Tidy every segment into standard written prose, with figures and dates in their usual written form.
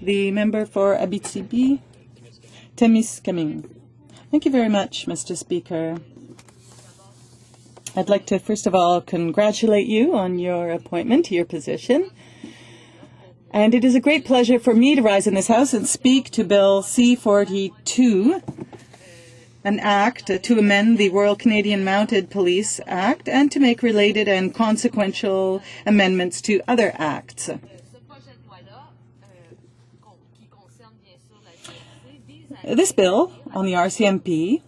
The member for Abitibi, Témiscamingue. Thank you very much, Mr. Speaker. I'd like to first of all congratulate you on your appointment to your position. And it is a great pleasure for me to rise in this House and speak to Bill C-42, an act to amend the Royal Canadian Mounted Police Act and to make related and consequential amendments to other acts. This bill on the RCMP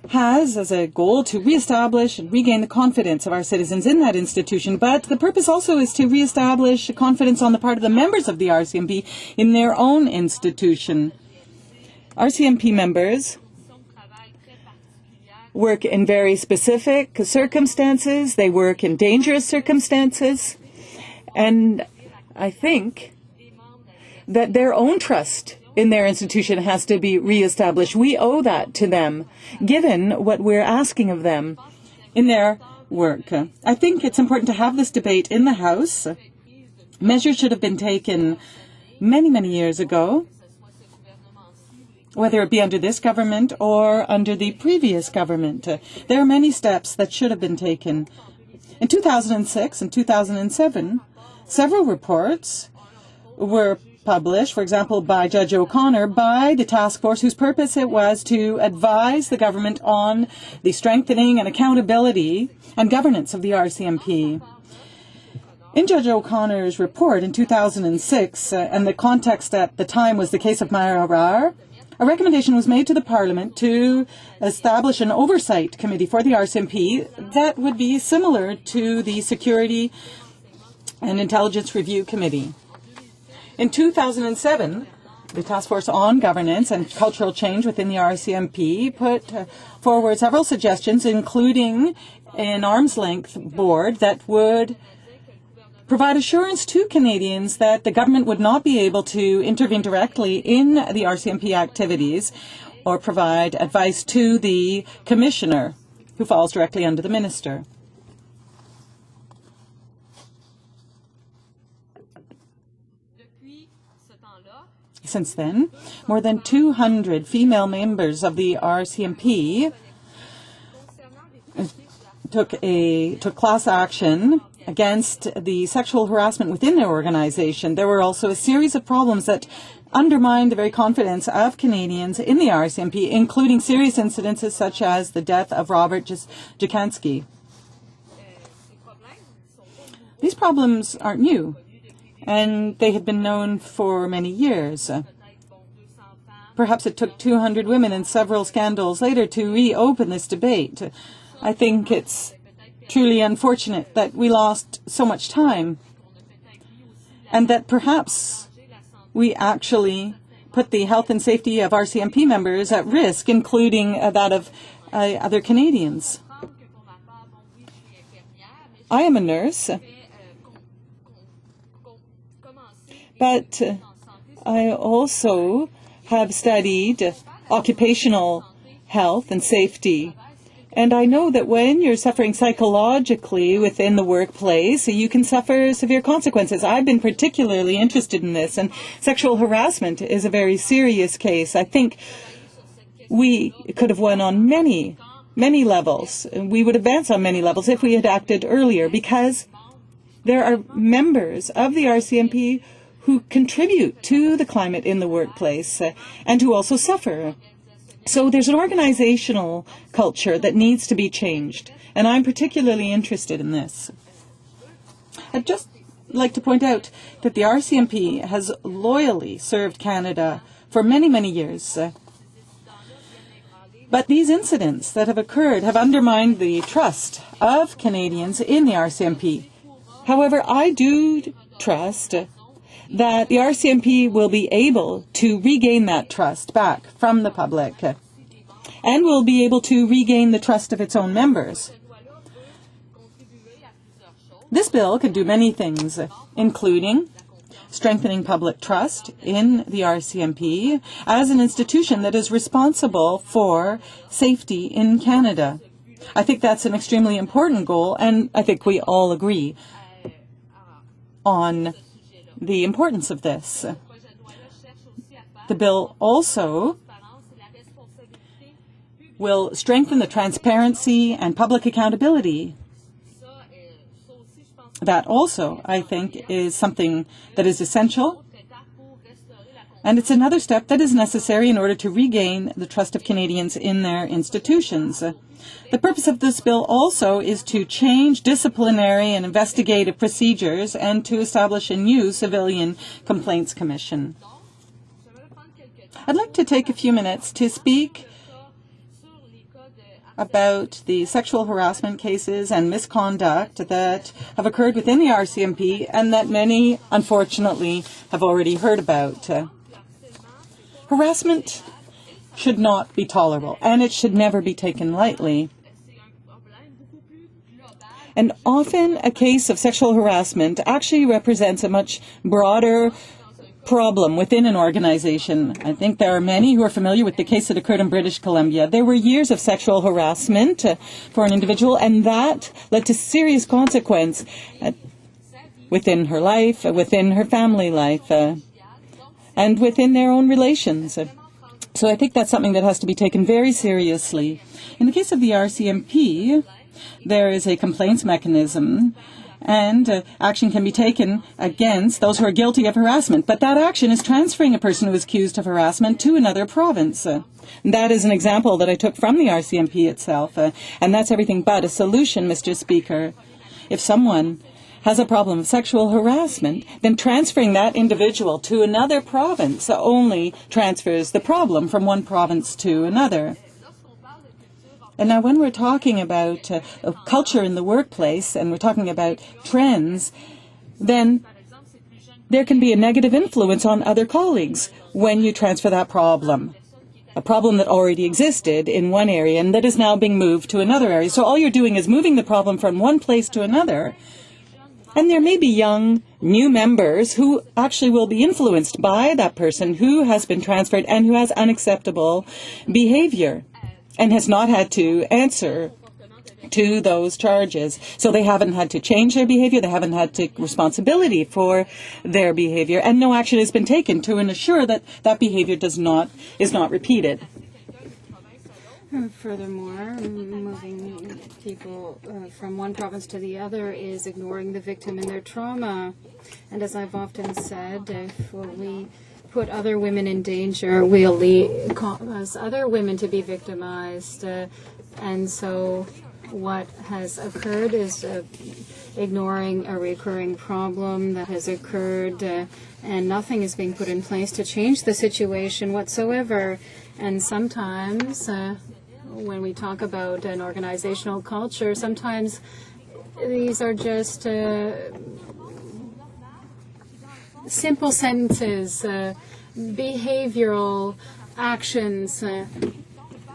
has as a goal to reestablish and regain the confidence of our citizens in that institution, but the purpose also is to reestablish confidence on the part of the members of the RCMP in their own institution. RCMP members work in very specific circumstances, they work in dangerous circumstances, and I think that their own trust in their institution has to be reestablished. We owe that to them, given what we're asking of them in their work. I think it's important to have this debate in the House. Measures should have been taken many, many years ago, whether it be under this government or under the previous government. There are many steps that should have been taken. In 2006 and 2007, several reports were published, for example, by Judge O'Connor, by the task force whose purpose it was to advise the government on the strengthening and accountability and governance of the RCMP. In Judge O'Connor's report in 2006, and the context at the time was the case of Maharar, a recommendation was made to the Parliament to establish an oversight committee for the RCMP that would be similar to the Security and Intelligence Review Committee. In 2007, the Task Force on Governance and Cultural Change within the RCMP put forward several suggestions, including an arm's length board that would provide assurance to Canadians that the government would not be able to intervene directly in the RCMP activities or provide advice to the commissioner, who falls directly under the minister. Since then, more than 200 female members of the RCMP took class action against the sexual harassment within their organization. There were also a series of problems that undermined the very confidence of Canadians in the RCMP, including serious incidences such as the death of Robert Jakanski. These problems aren't new, and they had been known for many years. Perhaps it took 200 women and several scandals later to reopen this debate. I think it's truly unfortunate that we lost so much time and that perhaps we actually put the health and safety of RCMP members at risk, including that of other Canadians. I am a nurse, but I also have studied occupational health and safety. And I know that when you're suffering psychologically within the workplace, you can suffer severe consequences. I've been particularly interested in this, and sexual harassment is a very serious case. I think we could have won on many levels. We would advance on many levels if we had acted earlier, because there are members of the RCMP who contribute to the climate in the workplace and who also suffer. So there's an organizational culture that needs to be changed, and I'm particularly interested in this. I'd just like to point out that the RCMP has loyally served Canada for many, many years. But these incidents that have occurred have undermined the trust of Canadians in the RCMP. However, I do trust that the RCMP will be able to regain that trust back from the public and will be able to regain the trust of its own members. This bill can do many things, including strengthening public trust in the RCMP as an institution that is responsible for safety in Canada. I think that's an extremely important goal, and I think we all agree on the importance of this. The bill also will strengthen the transparency and public accountability. That also, I think, is something that is essential, and it's another step that is necessary in order to regain the trust of Canadians in their institutions. The purpose of this bill also is to change disciplinary and investigative procedures and to establish a new civilian complaints commission. I'd like to take a few minutes to speak about the sexual harassment cases and misconduct that have occurred within the RCMP and that many, unfortunately, have already heard about. Harassment should not be tolerable, and it should never be taken lightly. And often a case of sexual harassment actually represents a much broader problem within an organization. I think there are many who are familiar with the case that occurred in British Columbia. There were years of sexual harassment for an individual, and that led to serious consequence within her life, within her family life, and within their own relations. So I think that's something that has to be taken very seriously. In the case of the RCMP, there is a complaints mechanism, and action can be taken against those who are guilty of harassment. But that action is transferring a person who is accused of harassment to another province. And that is an example that I took from the RCMP itself. And that's everything but a solution, Mr. Speaker. If someone has a problem of sexual harassment, then transferring that individual to another province only transfers the problem from one province to another. And now when we're talking about culture in the workplace and we're talking about trends, then there can be a negative influence on other colleagues when you transfer that problem. A problem that already existed in one area and that is now being moved to another area. So all you're doing is moving the problem from one place to another. And there may be young, new members who actually will be influenced by that person who has been transferred and who has unacceptable behavior and has not had to answer to those charges. So they haven't had to change their behavior, they haven't had to take responsibility for their behavior, and no action has been taken to ensure that that behavior is not repeated. Furthermore, moving people from one province to the other is ignoring the victim and their trauma. And as I've often said, if we put other women in danger, we'll cause other women to be victimized. And so what has occurred is ignoring a recurring problem that has occurred, and nothing is being put in place to change the situation whatsoever. And sometimes when we talk about an organizational culture, sometimes these are just simple sentences, behavioral actions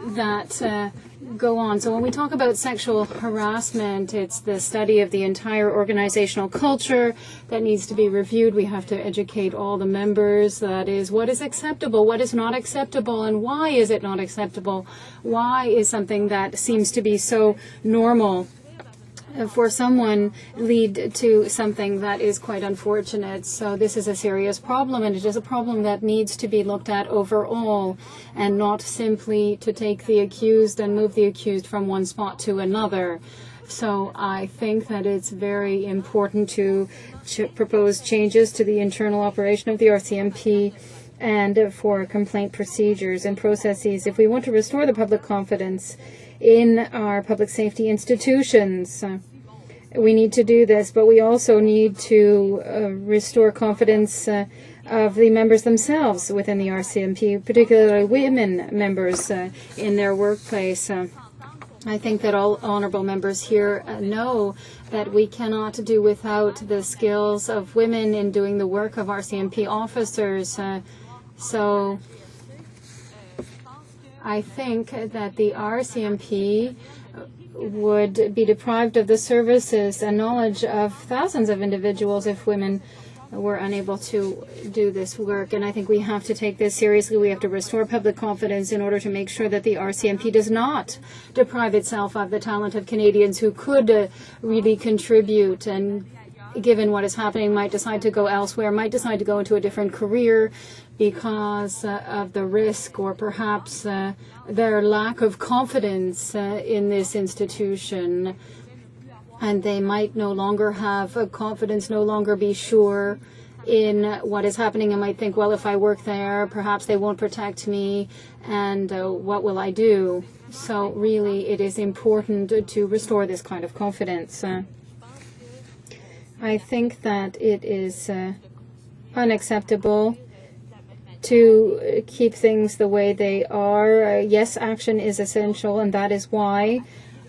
that go on. So when we talk about sexual harassment, it's the study of the entire organizational culture that needs to be reviewed. We have to educate all the members. That is, what is acceptable, what is not acceptable, and why is it not acceptable? Why is something that seems to be so normal for someone lead to something that is quite unfortunate? So this is a serious problem, and it is a problem that needs to be looked at overall, and not simply to take the accused and move the accused from one spot to another. So I think that it's very important to propose changes to the internal operation of the RCMP and for complaint procedures and processes. If we want to restore the public confidence in our public safety institutions, we need to do this, but we also need to restore confidence of the members themselves within the RCMP, particularly women members in their workplace. I think that all honourable members here know that we cannot do without the skills of women in doing the work of RCMP officers. So I think that the RCMP would be deprived of the services and knowledge of thousands of individuals if women were unable to do this work. And I think we have to take this seriously. We have to restore public confidence in order to make sure that the RCMP does not deprive itself of the talent of Canadians who could really contribute and given what is happening, might decide to go elsewhere, might decide to go into a different career because of the risk or perhaps their lack of confidence in this institution. And they might no longer have confidence, no longer be sure in what is happening, and might think, well, if I work there, perhaps they won't protect me, and what will I do? So really, it is important to restore this kind of confidence. I think that it is unacceptable to keep things the way they are. Yes, action is essential, and that is why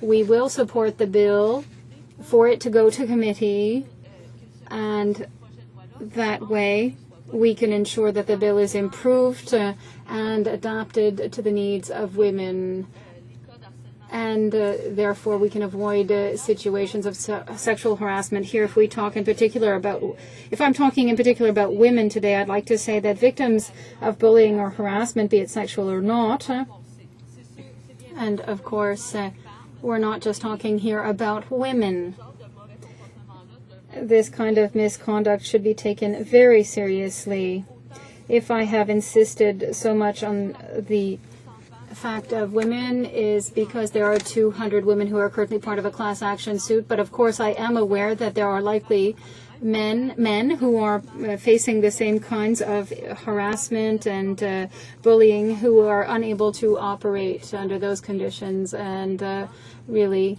we will support the bill for it to go to committee, and that way we can ensure that the bill is improved and adapted to the needs of women, and therefore we can avoid situations of sexual harassment here. If I'm talking in particular about women today, I'd like to say that victims of bullying or harassment, be it sexual or not, and of course we're not just talking here about women. This kind of misconduct should be taken very seriously. If I have insisted so much on the fact of women is because there are 200 women who are currently part of a class action suit, but of course I am aware that there are likely men who are facing the same kinds of harassment and bullying, who are unable to operate under those conditions, and really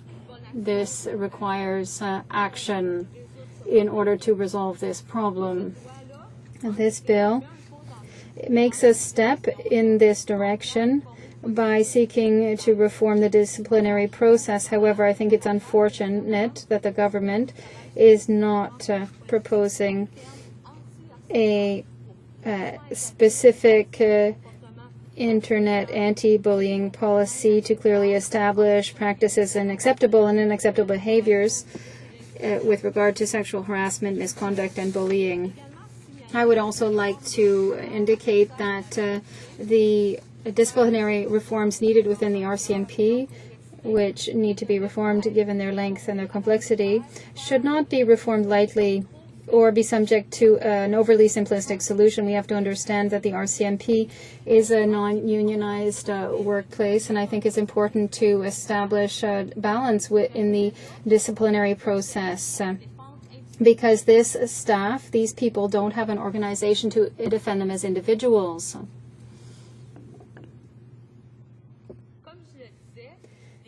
this requires action in order to resolve this problem. This bill makes a step in this direction by seeking to reform the disciplinary process. However, I think it's unfortunate that the government is not proposing a specific internet anti-bullying policy to clearly establish practices and acceptable and unacceptable behaviors with regard to sexual harassment, misconduct, and bullying. I would also like to indicate that the disciplinary reforms needed within the RCMP, which need to be reformed given their length and their complexity, should not be reformed lightly or be subject to an overly simplistic solution. We have to understand that the RCMP is a non-unionized workplace, and I think it's important to establish balance in the disciplinary process. Because this staff, these people, don't have an organization to defend them as individuals.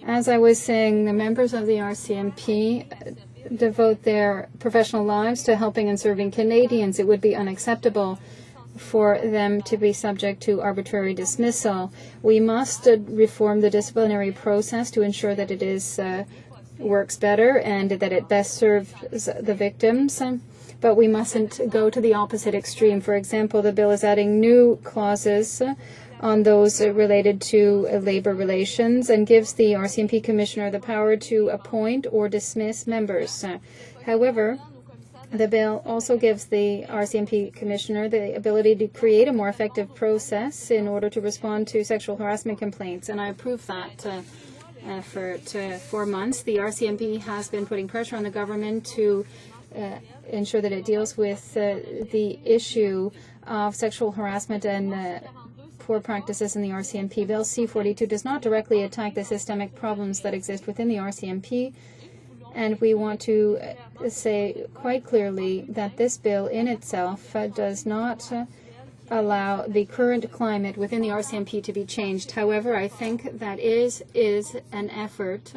As I was saying, the members of the RCMP devote their professional lives to helping and serving Canadians. It would be unacceptable for them to be subject to arbitrary dismissal. We must reform the disciplinary process to ensure that it is works better and that it best serves the victims. But we mustn't go to the opposite extreme. For example, the bill is adding new clauses on those related to labor relations and gives the RCMP commissioner the power to appoint or dismiss members. However, the bill also gives the RCMP commissioner the ability to create a more effective process in order to respond to sexual harassment complaints, and I approve that effort. For months, the RCMP has been putting pressure on the government to ensure that it deals with the issue of sexual harassment and poor practices in the RCMP. Bill C-42 does not directly attack the systemic problems that exist within the RCMP, and we want to say quite clearly that this bill in itself does not allow the current climate within the RCMP to be changed. However, I think that is an effort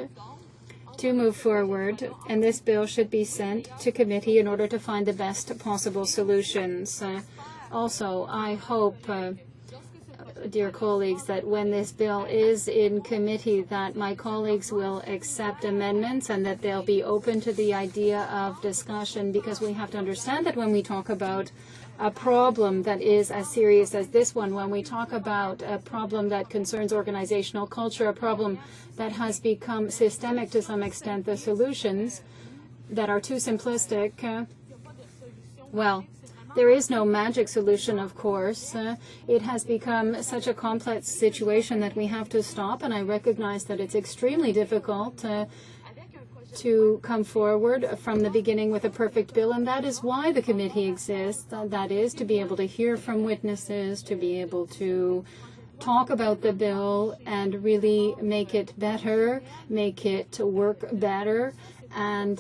to move forward, and this bill should be sent to committee in order to find the best possible solutions. Also, I hope dear colleagues, that when this bill is in committee, that my colleagues will accept amendments and that they'll be open to the idea of discussion, because we have to understand that when we talk about a problem that is as serious as this one, when we talk about a problem that concerns organizational culture, a problem that has become systemic to some extent, the solutions that are too simplistic, well, there is no magic solution, of course. It has become such a complex situation that we have to stop, and I recognize that it's extremely difficult to come forward from the beginning with a perfect bill, and that is why the committee exists. That is to be able to hear from witnesses, to be able to talk about the bill and really make it better, make it work better. And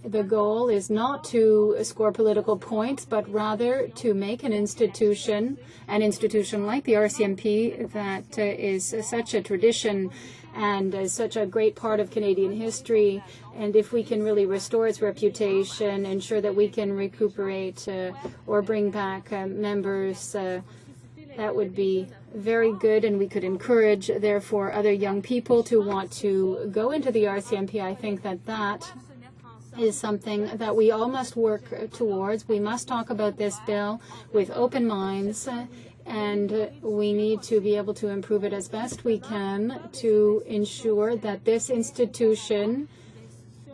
the goal is not to score political points, but rather to make an institution like the RCMP that is such a tradition and is such a great part of Canadian history. And if we can really restore its reputation, ensure that we can recuperate or bring back members, that would be very good, and we could encourage, therefore, other young people to want to go into the RCMP. I think that is something that we all must work towards. We must talk about this bill with open minds, and we need to be able to improve it as best we can to ensure that this institution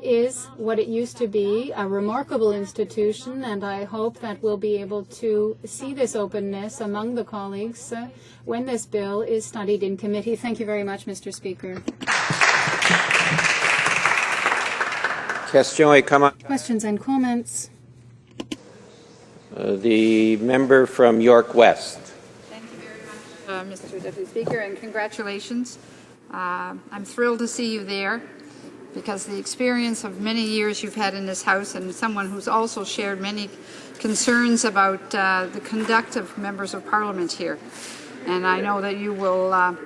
is what it used to be, a remarkable institution, and I hope that we'll be able to see this openness among the colleagues when this bill is studied in committee. Thank you very much, Mr. Speaker. Questions and comments? The member from York West. Thank you very much, Mr. Deputy Speaker, and congratulations. I'm thrilled to see you there, because the experience of many years you've had in this House, and someone who's also shared many concerns about the conduct of members of Parliament here. And I know that you will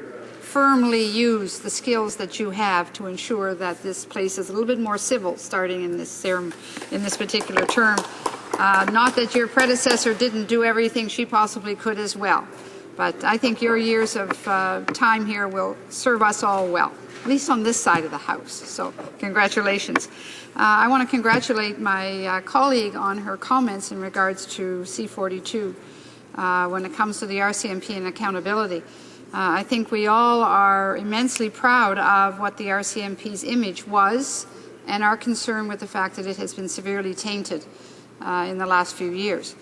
firmly use the skills that you have to ensure that this place is a little bit more civil starting in this particular term. Not that your predecessor didn't do everything she possibly could as well, but I think your years of time here will serve us all well, at least on this side of the House. So congratulations. I want to congratulate my colleague on her comments in regards to C-42 when it comes to the RCMP and accountability. I think we all are immensely proud of what the RCMP's image was and are concerned with the fact that it has been severely tainted in the last few years.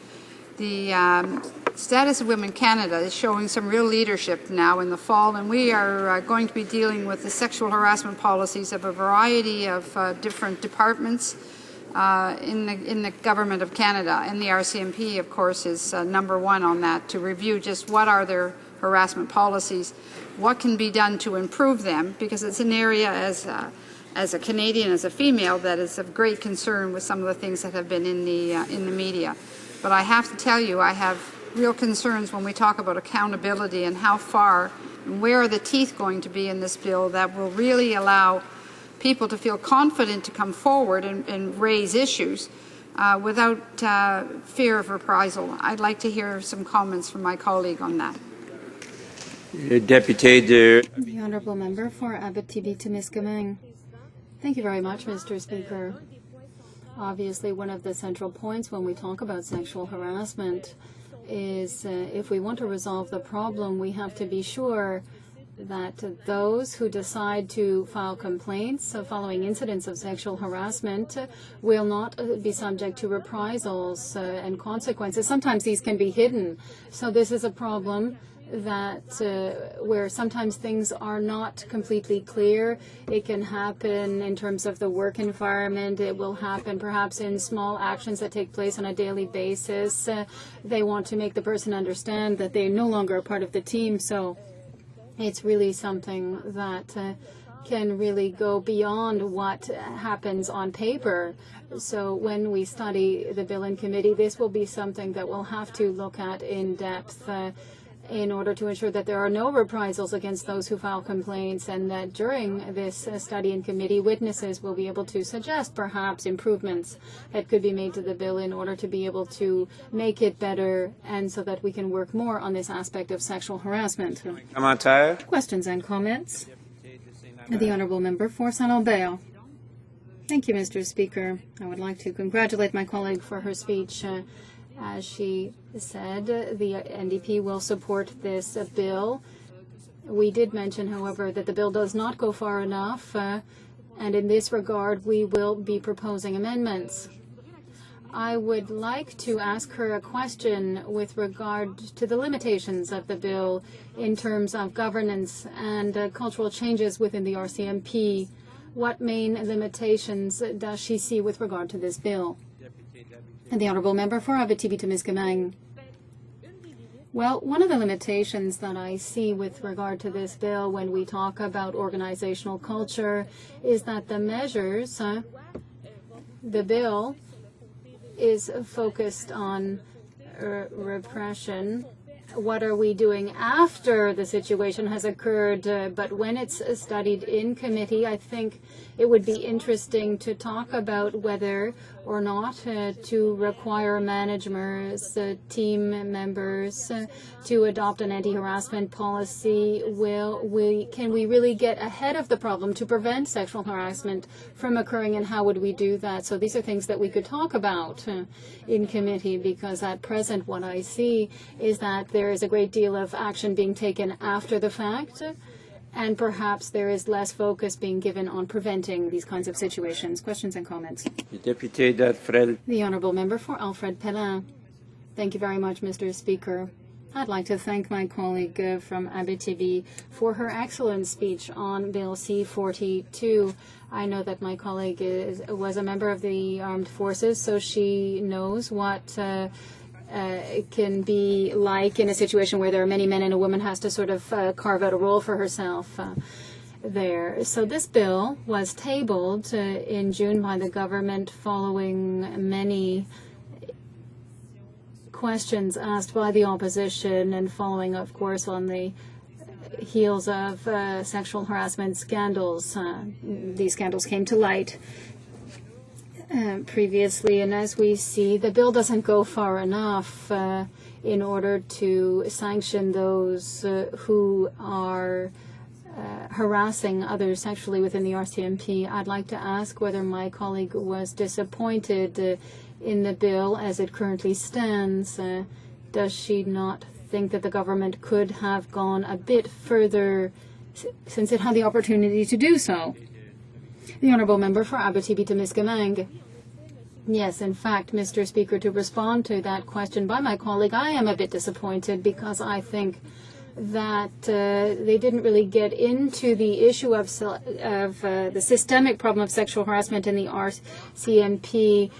The Status of Women Canada is showing some real leadership now in the fall, and we are going to be dealing with the sexual harassment policies of a variety of different departments in the Government of Canada, and the RCMP, of course, is number one on that, to review just what are their harassment policies, what can be done to improve them, because it's an area as a Canadian, as a female, that is of great concern with some of the things that have been in the media. But I have to tell you, I have real concerns when we talk about accountability and how far and where are the teeth going to be in this bill that will really allow people to feel confident to come forward and raise issues without fear of reprisal. I'd like to hear some comments from my colleague on that. The Honourable Member for Abitibi-Témiscamingue. Thank you very much, Mr. Speaker. Obviously, one of the central points when we talk about sexual harassment is if we want to resolve the problem, we have to be sure that those who decide to file complaints following incidents of sexual harassment will not be subject to reprisals and consequences. Sometimes these can be hidden. So this is a problem that where sometimes things are not completely clear. It can happen in terms of the work environment. It will happen perhaps in small actions that take place on a daily basis. They want to make the person understand that they're no longer a part of the team. So it's really something that can really go beyond what happens on paper. So when we study the bill in committee, this will be something that we'll have to look at in depth in order to ensure that there are no reprisals against those who file complaints, and that during this study in committee, witnesses will be able to suggest perhaps improvements that could be made to the bill in order to be able to make it better, and so that we can work more on this aspect of sexual harassment. Questions and comments? The Honourable Member for Saint-Lambert. Thank you, Mr. Speaker. I would like to congratulate my colleague for her speech. As she said, the NDP will support this bill. We did mention, however, that the bill does not go far enough, and in this regard, we will be proposing amendments. I would like to ask her a question with regard to the limitations of the bill in terms of governance and cultural changes within the RCMP. what main limitations does she see with regard to this bill? And the Honourable Member for Abitibi-Témiscamingue. Well, one of the limitations that I see with regard to this bill when we talk about organizational culture is that the measures, the bill is focused on repression. What are we doing after the situation has occurred? But when it's studied in committee, I think it would be interesting to talk about whether or not to require managers, team members to adopt an anti-harassment policy. Can we really get ahead of the problem to prevent sexual harassment from occurring, and how would we do that? So these are things that we could talk about in committee, because at present what I see is that there is a great deal of action being taken after the fact, and perhaps there is less focus being given on preventing these kinds of situations. Questions and comments? The Honourable Member for Alfred Pelin. Thank you very much, Mr. Speaker. I'd like to thank my colleague from Abitibi for her excellent speech on Bill C-42. I know that my colleague was a member of the armed forces, so she knows what it can be like in a situation where there are many men and a woman has to sort of carve out a role for herself there. So this bill was tabled in June by the government following many questions asked by the opposition, and following, of course, on the heels of sexual harassment scandals. These scandals came to light previously, and as we see, the bill doesn't go far enough in order to sanction those who are harassing others sexually within the RCMP. I'd like to ask whether my colleague was disappointed in the bill as it currently stands. Does she not think that the government could have gone a bit further since it had the opportunity to do so? The Honourable Member for Abitibi-Témiscamingue. Yes, in fact, Mr. Speaker, to respond to that question by my colleague, I am a bit disappointed because I think that they didn't really get into the issue of the systemic problem of sexual harassment in the RCMP.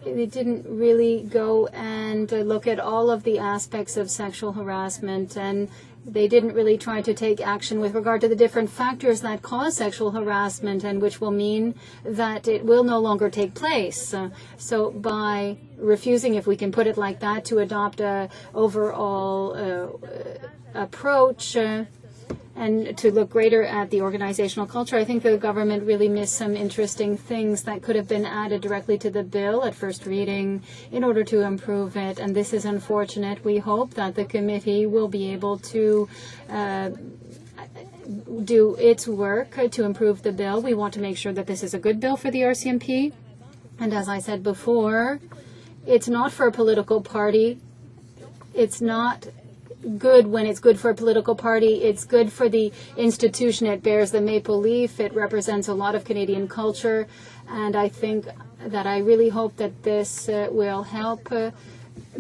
They didn't really go and look at all of the aspects of sexual harassment, and they didn't really try to take action with regard to the different factors that cause sexual harassment, and which will mean that it will no longer take place. So by refusing, if we can put it like that, to adopt a overall approach and to look greater at the organizational culture, I think the government really missed some interesting things that could have been added directly to the bill at first reading in order to improve it. And this is unfortunate. We hope that the committee will be able to do its work to improve the bill. We want to make sure that this is a good bill for the RCMP. And as I said before, it's not for a political party. It's not good when it's good for a political party. It's good for the institution. It bears the maple leaf. It represents a lot of Canadian culture. And I think that I really hope that this will help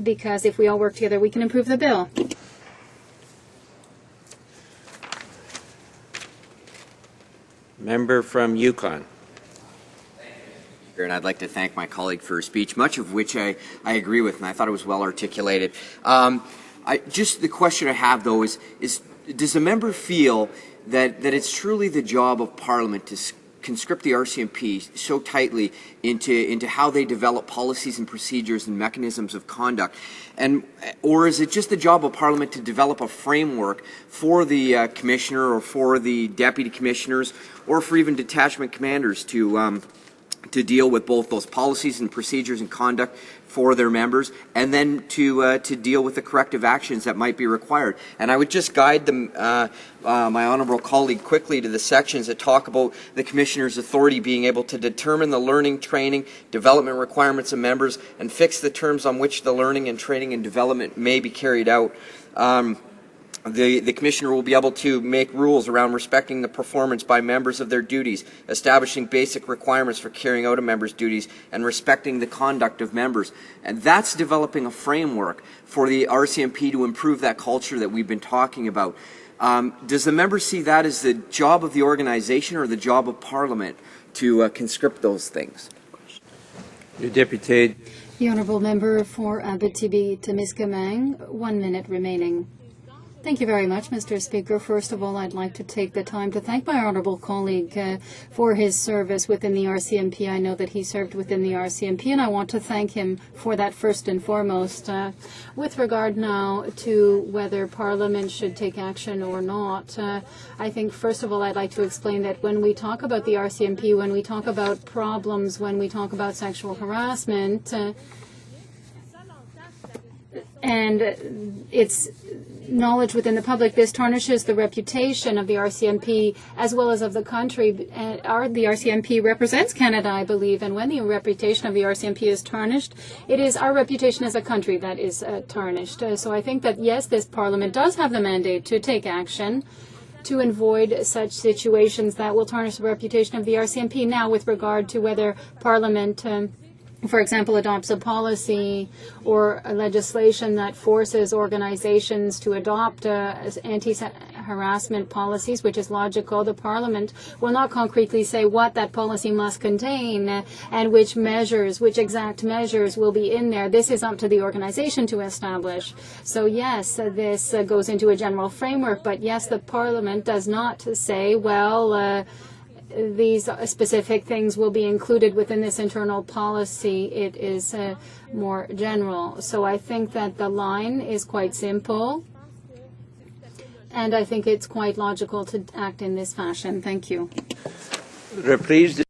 because if we all work together, we can improve the bill. Member from Yukon. And I'd like to thank my colleague for her speech, much of which I agree with, and I thought it was well articulated. Just the question I have, though, is does the member feel that it's truly the job of Parliament to conscript the RCMP so tightly into how they develop policies and procedures and mechanisms of conduct, or is it just the job of Parliament to develop a framework for the commissioner or for the deputy commissioners or for even detachment commanders to deal with both those policies and procedures and conduct for their members, and then to deal with the corrective actions that might be required? And I would just guide them, my honourable colleague, quickly to the sections that talk about the Commissioner's authority being able to determine the learning, training, development requirements of members and fix the terms on which the learning and training and development may be carried out. The Commissioner will be able to make rules around respecting the performance by members of their duties, establishing basic requirements for carrying out a member's duties, and respecting the conduct of members. And that's developing a framework for the RCMP to improve that culture that we've been talking about. Does the member see that as the job of the organization or the job of Parliament to conscript those things? Your deputy. The Honourable Member for Abitibi-Témiscamingue, 1 minute remaining. Thank you very much, Mr. Speaker. First of all, I'd like to take the time to thank my honourable colleague for his service within the RCMP. I know that he served within the RCMP, and I want to thank him for that first and foremost. With regard now to whether Parliament should take action or not, I think, first of all, I'd like to explain that when we talk about the RCMP, when we talk about problems, when we talk about sexual harassment, and it's knowledge within the public, this tarnishes the reputation of the RCMP as well as of the country. The RCMP represents Canada, I believe, and when the reputation of the RCMP is tarnished, it is our reputation as a country that is tarnished. So I think that, yes, this Parliament does have the mandate to take action to avoid such situations that will tarnish the reputation of the RCMP. Now, with regard to whether Parliament for example, adopts a policy or a legislation that forces organizations to adopt anti-harassment policies, which is logical, the Parliament will not concretely say what that policy must contain and which exact measures will be in there. This is up to the organization to establish. So yes, this goes into a general framework, but yes, the Parliament does not say, well, these specific things will be included within this internal policy. It is more general. So I think that the line is quite simple, and I think it's quite logical to act in this fashion. Thank you. Reprise.